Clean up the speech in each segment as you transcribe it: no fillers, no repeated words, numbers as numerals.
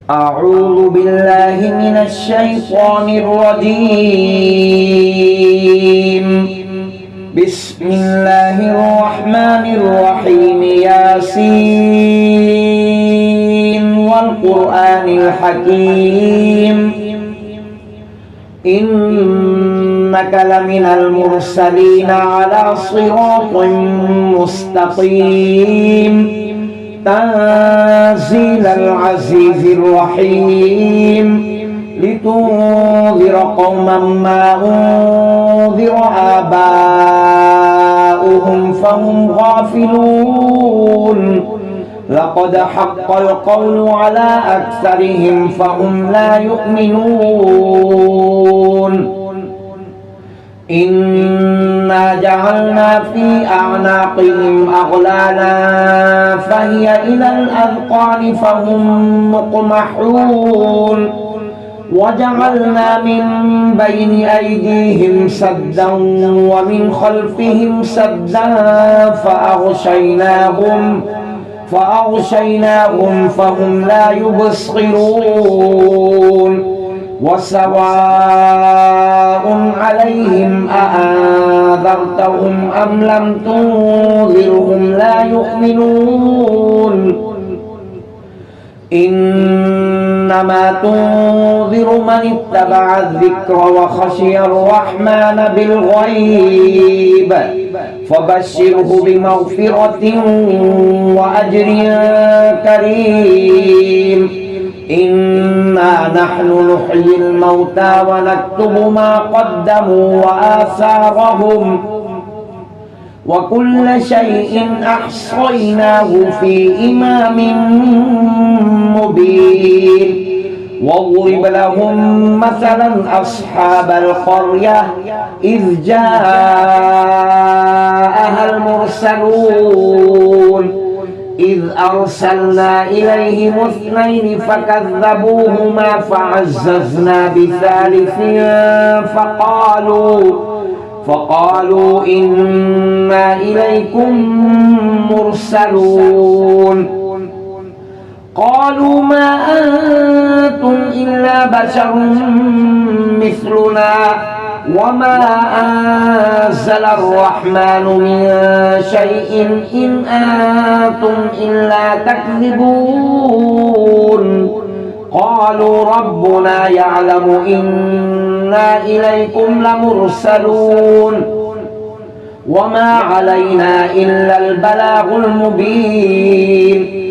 أعوذ بالله من الشيطان الرجيم. بسم الله الرحمن الرحيم. ياسين والقرآن الحكيم إنك لمن المرسلين على صراط مستقيم تنزيل العزيز الرحيم لتنذر قوما ما أنذر آباؤهم فهم غافلون لقد حق القول على أكثرهم فهم لا يؤمنون إنا جعلنا في أعناقهم أغلالا فهي إلى الأذقان فهم مقمحون وجعلنا من بين أيديهم سدا ومن خلفهم سدا فأغشيناهم فهم لا يبصرون وسواء عليهم أأنذرتهم أم لم تنذرهم لا يؤمنون إنما تنذر من اتبع الذكر وخشي الرحمن بالغيب فبشره بمغفرة وأجر كريم إنا نحن نحيي الموتى ونكتب ما قدموا وآثارهم وكل شيء أحصيناه في إمام مبين واضرب لهم مثلا أصحاب القرية إذ جاءها المرسلون إذ أرسلنا إليهم اثنين فكذبوهما فعززنا بثالث فقالوا إنا إليكم مرسلون قالوا ما أنتم إلا بشر مثلنا وما أنزل الرحمن من شيء إن أنتم إلا تكذبون قالوا ربنا يعلم إنا إليكم لمرسلون وما علينا إلا البلاغ المبين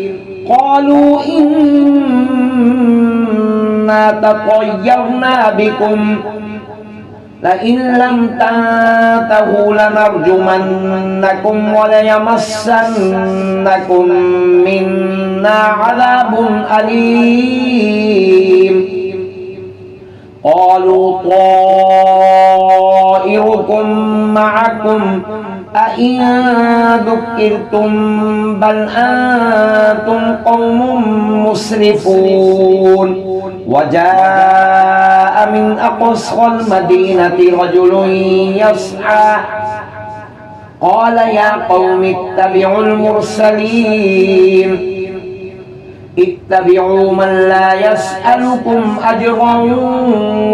قالوا إنا تطيرنا بكم لئن لم تنتهوا لنرجمنكم وليمسنكم منا عذاب أليم قالوا طائركم معكم أئن ذكرتم بل أنتم قوم مسرفون وجاء من أقصى المدينة رجل يسعى قال يا قوم اتبعوا المرسلين اتبعوا من لا يسألكم أجرا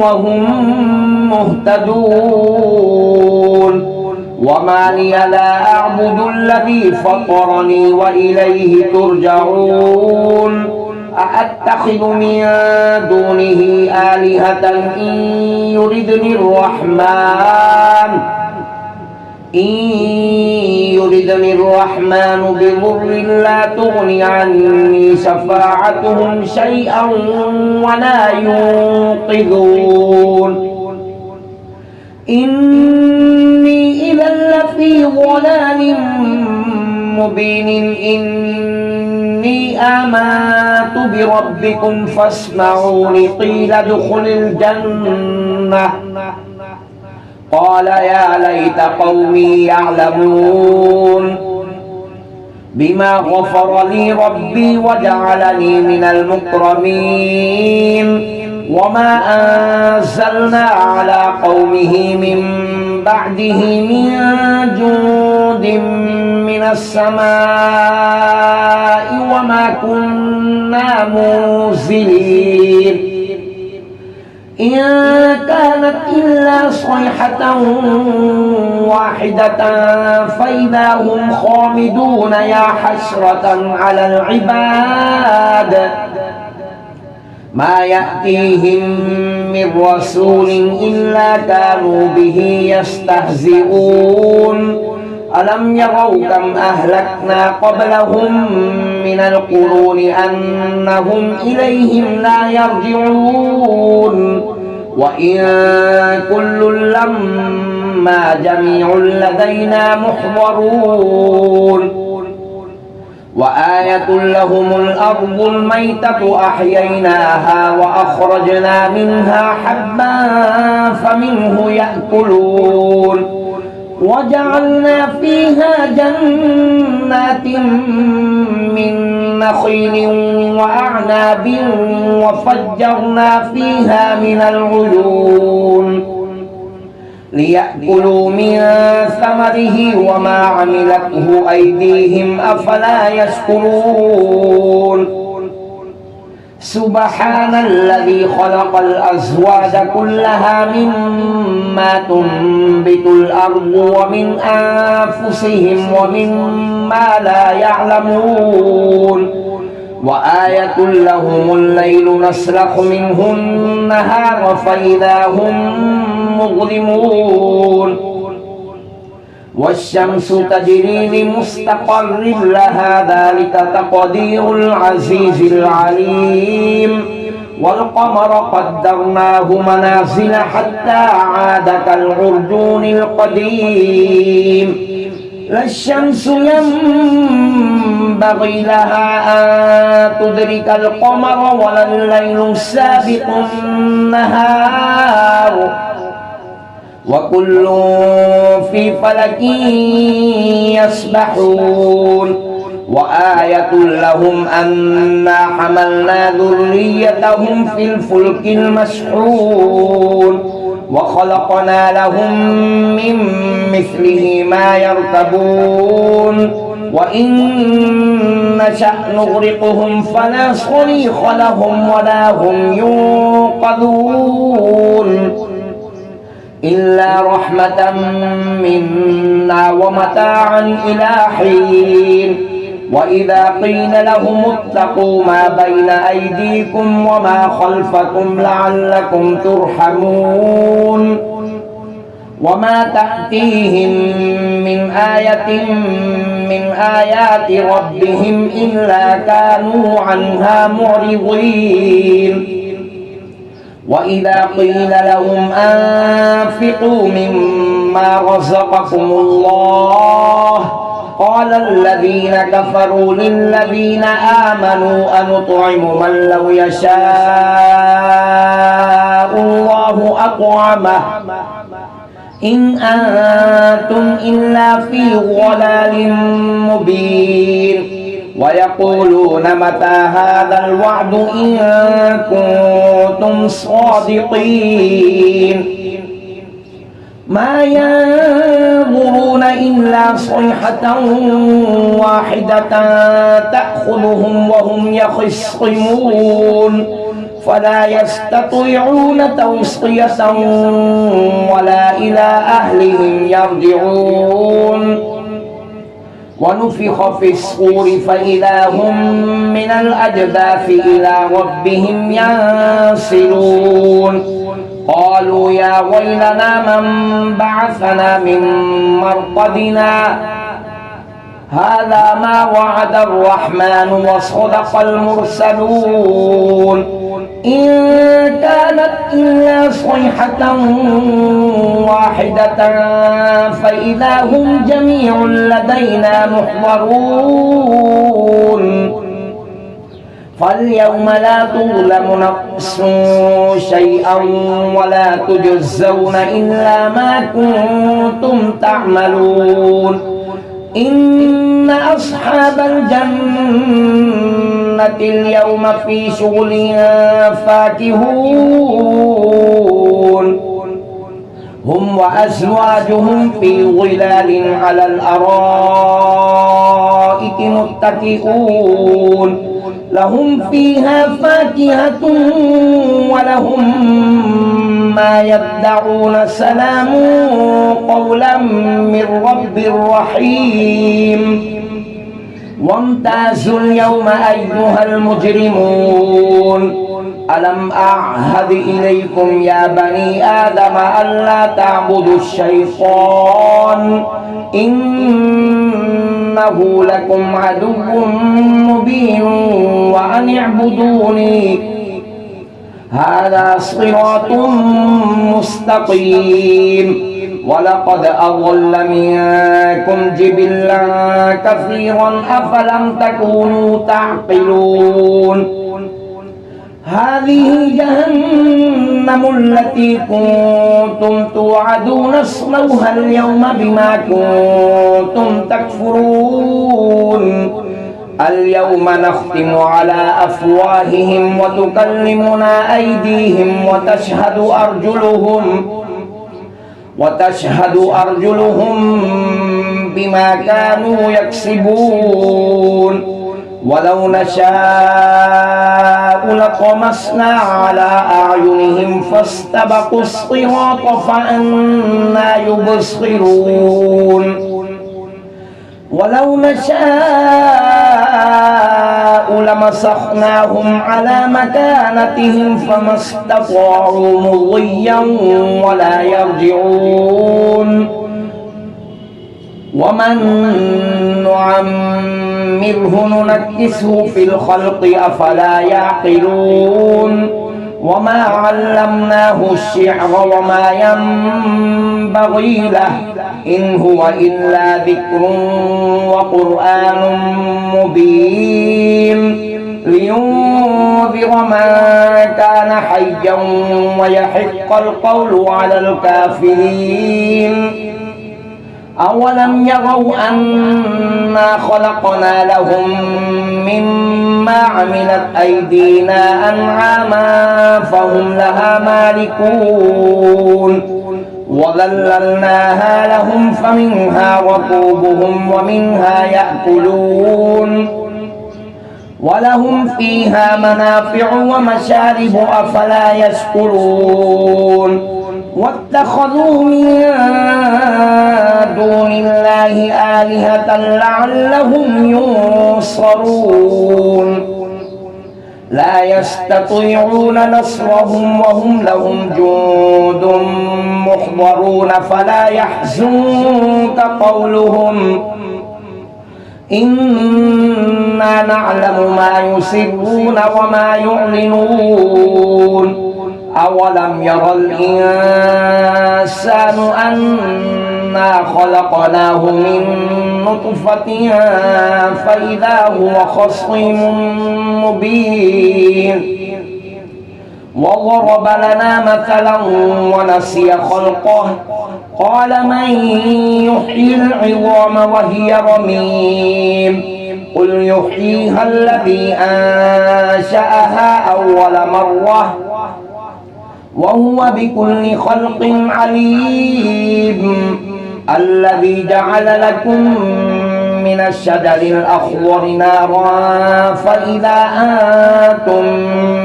وهم مهتدون وما لي لا أعبد الذي فطرني وإليه ترجعون أأتخذ من دونه آلهة إن يردني الرحمن بضر لا تغني عني شفاعتهم شيئا ولا ينقذون إني إذا لفي ضلال مبين إني آمنت بربكم فاسمعوني قيل ادخل الجنة قال يا ليت قومي يعلمون بما غفر لي ربي وجعلني من المكرمين وما أنزلنا على قومه من بعده من جند من السماء وما كنا منزلين إن كانت إلا صيحة واحدة فإذا هم خامدون يا حسرة على العباد ما يأتيهم من رسول إلا كانوا به يستهزئون ألم يروا كم أهلكنا قبلهم من القرون أنهم إليهم لا يرجعون وإن كل لما جميع لدينا محضرون وآية لهم الأرض الميتة أحييناها وأخرجنا منها حبا فمنه يأكلون وجعلنا فيها جنات من نخيل وأعناب وفجرنا فيها من العيون ليأكلوا من ثمره وما عملته أيديهم أفلا يشكرون سبحان الذي خلق الأزواج كلها مما تنبت الأرض ومن أنفسهم ومما لا يعلمون وآية لهم الليل نسلخ منه النهار فإذا هم مظلمون والشمس تجري لمستقر لها ذلك تقدير العزيز العليم والقمر قدرناه منازل حتى عاد كالعرجون القديم لا الشمس ينبغي لها أن تدرك القمر ولا الليل سابق النهار وكل في فلك يسبحون وآية لهم أنا حملنا ذريتهم في الفلك المشحون وخلقنا لهم من مثله ما يركبون وإن نشأ نغرقهم فلا صريخ لهم ولا هم ينقذون إلا رحمة منا ومتاعا إلى حين وإذا قيل لهم اتقوا ما بين أيديكم وما خلفكم لعلكم ترحمون وما تأتيهم من آية من آيات ربهم إلا كانوا عنها معرضين وإذا قيل لهم أنفقوا مما رزقكم الله قال الذين كفروا للذين آمنوا أنطعم من لو يشاء الله أطعمه إن أنتم إلا في ضلال مبين ويقولون متى هذا الوعد إن كنتم صادقين ما ينظرون إلا صيحة واحدة تأخذهم وهم يخصمون فلا يستطيعون توصية ولا إلى أهلهم يرجعون ونفخ في الصور فإذا هم من الأجداث إلى ربهم ينسلون قالوا يا ويلنا من بعثنا من مرقدنا هذا ما وعد الرحمن وصدق المرسلون إن كانت إلا صيحة واحدة فإذا هم جميع لدينا محضرون فاليوم لا تظلم نفس شيئا ولا تجزون إلا ما كنتم تعملون إن أصحاب الجنة اليوم في شغل فاكهون هم وأزواجهم في ظلال على الأرائك متكئون لهم فيها فاكهة ولهم ما يدعون سلام قولا من رب رحيم وامتازوا اليوم أيها المجرمون ألم أعهد إليكم يا بني آدم ألا تعبدوا الشيطان إنه لكم عدو مبين وأن اعبدوني هذا صراط مستقيم ولقد أضل منكم جبلا كثيرا أفلم تكونوا تعقلون هذه جهنم التي كنتم توعدون اصلوها اليوم بما كنتم تكفرون اليوم نختم على أفواههم وتكلمنا أيديهم وتشهد أرجلهم بما كانوا يكسبون ولو نشاء لطمسنا على أعينهم فاستبقوا الصراط فأنى يبصرون ولو نشاء لمسخناهم على مكانتهم فما استطاعوا مضيا ولا يرجعون ومن نعمره ننكسه في الخلق أفلا يعقلون وما علمناه الشعر وما ينبغي له إن هو إلا ذكر وقرآن مبين لينذر من كان حيا ويحق القول على الكافرين أولم يروا أنا خلقنا لهم مما عملت أيدينا أنعاما فهم لها مالكون وذللناها لهم فمنها ركوبهم ومنها يأكلون ولهم فيها منافع ومشارب أفلا يشكرون واتخذوا من دون الله آلهة لعلهم ينصرون لا يستطيعون نصرهم وهم لهم جند محضرون فلا يحزنك قولهم إنا نعلم ما يسرون وما يعلنون أولم ير الإنسان أنا خلقناه من نطفة فإذا هو خصيم مبين وضرب لنا مثلا ونسي خلقه قال من يحيي العظام وهي رميم قل يحييها الذي أنشأها أول مرة وهو بكل خلق عليم الذي جعل لكم من الشجر الأخضر نارا فإذا أنتم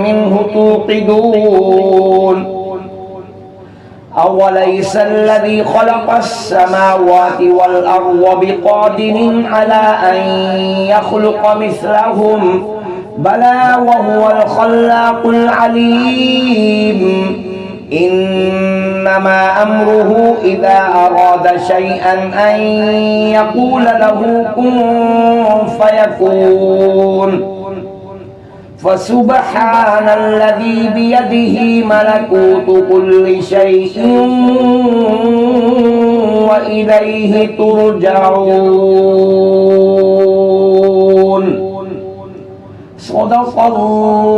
منه توقدون أوليس الذي خلق السماوات والأرض بقادر على أن يخلق مثلهم بلى وهو الخلاق العليم إنما أمره إذا أراد شيئا أن يقول له كن فيكون فسبحان الذي بيده ملكوت كل شيء وإليه ترجعون صدق الله